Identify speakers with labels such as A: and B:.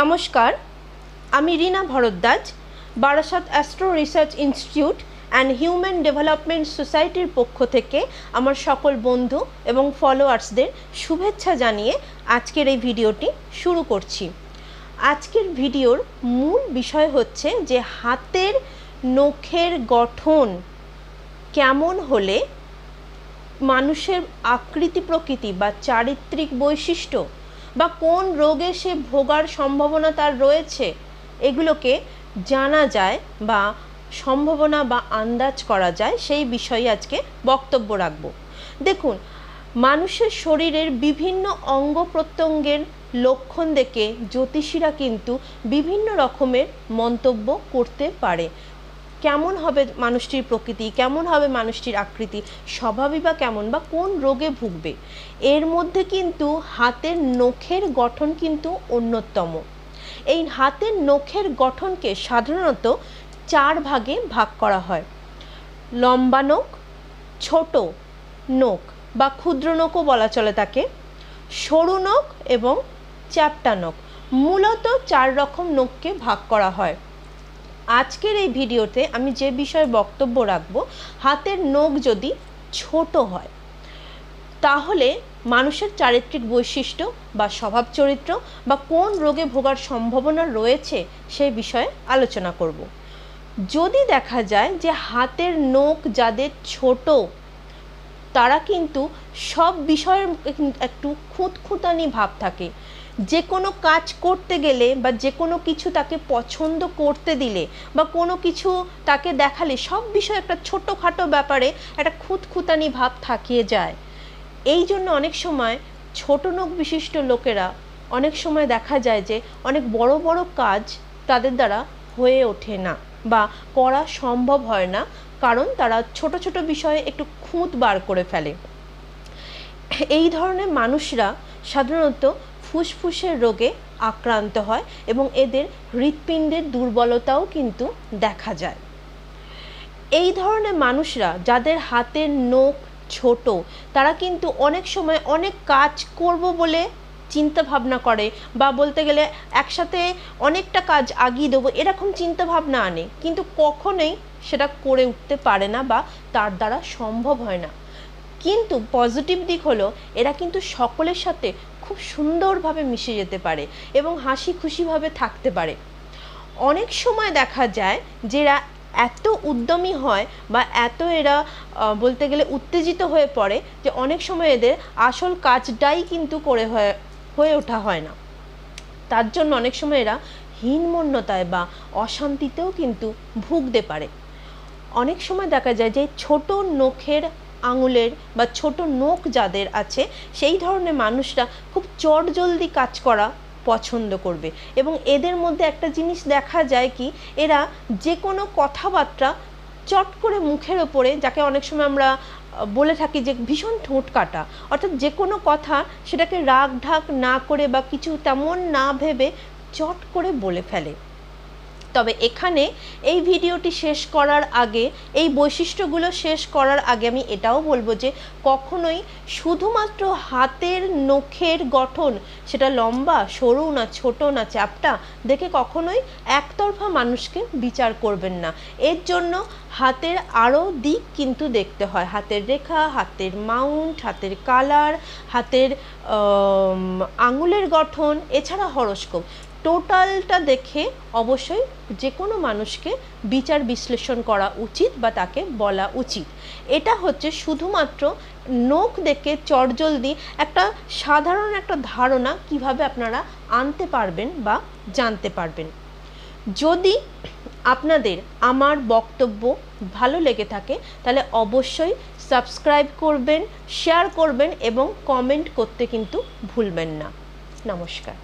A: নমস্কার, আমি Rina Bhardwaj, Barasat astro research institute and human development সোসাইটির পক্ষ থেকে আমার সকল বন্ধু এবং ফলোয়ার্সদের শুভেচ্ছা জানিয়ে আজকের এই ভিডিওটি শুরু করছি। আজকের ভিডিওর মূল বিষয় হচ্ছে যে হাতের নখের গঠন কেমন হলে মানুষের আকৃতি প্রকৃতি বা চারিত্রিক বৈশিষ্ট্য বা কোন রোগে সে ভোগার সম্ভাবনা তার রয়েছে এগুলোকে জানা যায় বা সম্ভাবনা বা আন্দাজ করা যায়, সেই বিষয়ে আজকে বক্তব্য রাখব। দেখুন, মানুষের শরীরের বিভিন্ন অঙ্গ প্রত্যঙ্গের লক্ষণ দেখে জ্যোতিষীরা কিন্তু বিভিন্ন রকমের মন্তব্য করতে পারে। কেমন হবে মানুষটির প্রকৃতি, কেমন হবে মানুষটির আকৃতি, স্বভাবই বা কেমন বা কোন রোগে ভুগবে, এর মধ্যে কিন্তু হাতের নখের গঠন কিন্তু অন্যতম। এই হাতের নখের গঠনকে সাধারণত 4 ভাগে ভাগ করা হয়। লম্বা নখ, ছোট নখ বা ক্ষুদ্র নখও বলা চলে তাকে, সরু নখ এবং চ্যাপ্টা নখ। মূলত 4 রকম নখকে ভাগ করা হয়। আজকের এই ভিডিওতে আমি যে বিষয়ে বক্তব্য রাখব, হাতের নখ যদি ছোট হয় তাহলে মানুষের চারিত্রিক বৈশিষ্ট্য বা স্বভাব চরিত্র বা কোন রোগে ভোগার সম্ভাবনা রয়েছে সেই বিষয়ে আলোচনা করব। যদি দেখা যায় যে হাতের নখ যাদের ছোট তারা কিন্তু সব বিষয়ের একটু খুঁতখুঁতানি ভাব থাকে। যে কোনো কাজ করতে গেলে বা যে কোনো কিছু তাকে পছন্দ করতে দিলে বা কোনো কিছু তাকে দেখালে সব বিষয়ে একটা ছোটোখাটো ব্যাপারে একটা খুঁতখুঁতানি ভাব থাকিয়ে যায়। এই জন্য অনেক সময় ছোট নখ বিশিষ্ট লোকেরা অনেক সময় দেখা যায় যে অনেক বড় বড় কাজ তাদের দ্বারা হয়ে ওঠে না বা করা সম্ভব হয় না, কারণ তারা ছোট ছোট বিষয়ে একটু খুঁত বার করে ফেলে। এই ধরনের মানুষরা সাধারণত ফুসফুসের রোগে আক্রান্ত হয় এবং এদের হৃৎপিণ্ডের দুর্বলতাও কিন্তু দেখা যায়। এই ধরনের মানুষরা যাদের হাতের নখ ছোট তারা কিন্তু অনেক সময় অনেক কাজ করব বলে চিন্তা ভাবনা করে বা বলতে গেলে একসাথে অনেকটা কাজ আগিয়ে দেবো এরকম চিন্তা ভাবনা আনে, কিন্তু কখনোই সেটা করে উঠতে পারে না বা তার দ্বারা সম্ভব হয় না। কিন্তু পজিটিভ দিক হলো এরা কিন্তু সকলের সাথে খুব সুন্দরভাবে মিশে যেতে পারে এবং হাসি খুশিভাবে থাকতে পারে। অনেক সময় দেখা যায় যে এরা এত উদ্যমী হয় বা এত এরা বলতে গেলে উত্তেজিত হয়ে পড়ে যে অনেক সময় এদের আসল কাজটাই কিন্তু হয়ে ওঠা হয় না। তার জন্য অনেক সময় এরা হীনমন্যতায় বা অশান্তিতেও কিন্তু ভুগতে পারে। অনেক সময় দেখা যায় যে ছোট নখের আঙুলের বা ছোট নখ যাদের আছে সেই ধরনের মানুষরা খুব চটজলদি কাজ করা পছন্দ করবে এবং এদের মধ্যে একটা জিনিস দেখা যায় কি, এরা যে কোনো কথাবার্তা চট করে মুখের ওপরে, যাকে অনেক সময় আমরা বলে থাকি যে ভীষণ ঠোঁট কাটা, অর্থাৎ যে কোনো কথা সেটাকে রাগ ঢাক না করে বা কিছু তেমন না ভেবে চট করে বলে ফেলে। তবে এখানে এই ভিডিওটি শেষ করার আগে, এই বৈশিষ্ট্যগুলো শেষ করার আগে আমি এটাও বলবো যে কখনোই শুধুমাত্র হাতের নখের গঠন, সেটা লম্বা সরু না ছোট না চ্যাপ্টা, দেখে কখনোই একতরফা মানুষকে বিচার করবেন না। এর জন্য হাতের আরও দিক কিন্তু দেখতে হয়, হাতের রেখা, হাতের মাউন্ট, হাতের কালার, হাতের আঙুলের গঠন, এছাড়া হরোস্কোপ, টোটালটা দেখে অবশ্যই যে কোনো মানুষকে বিচার বিশ্লেষণ করা উচিত বা তাকে বলা উচিত। এটা হচ্ছে শুধুমাত্র নখ দেখে চটজলদি একটা সাধারণ একটা ধারণা কিভাবে আপনারা আনতে পারবেন বা জানতে পারবেন। যদি আপনাদের আমার বক্তব্য ভালো লেগে থাকে তাহলে অবশ্যই সাবস্ক্রাইব করবেন, শেয়ার করবেন এবং কমেন্ট করতে কিন্তু ভুলবেন না। নমস্কার।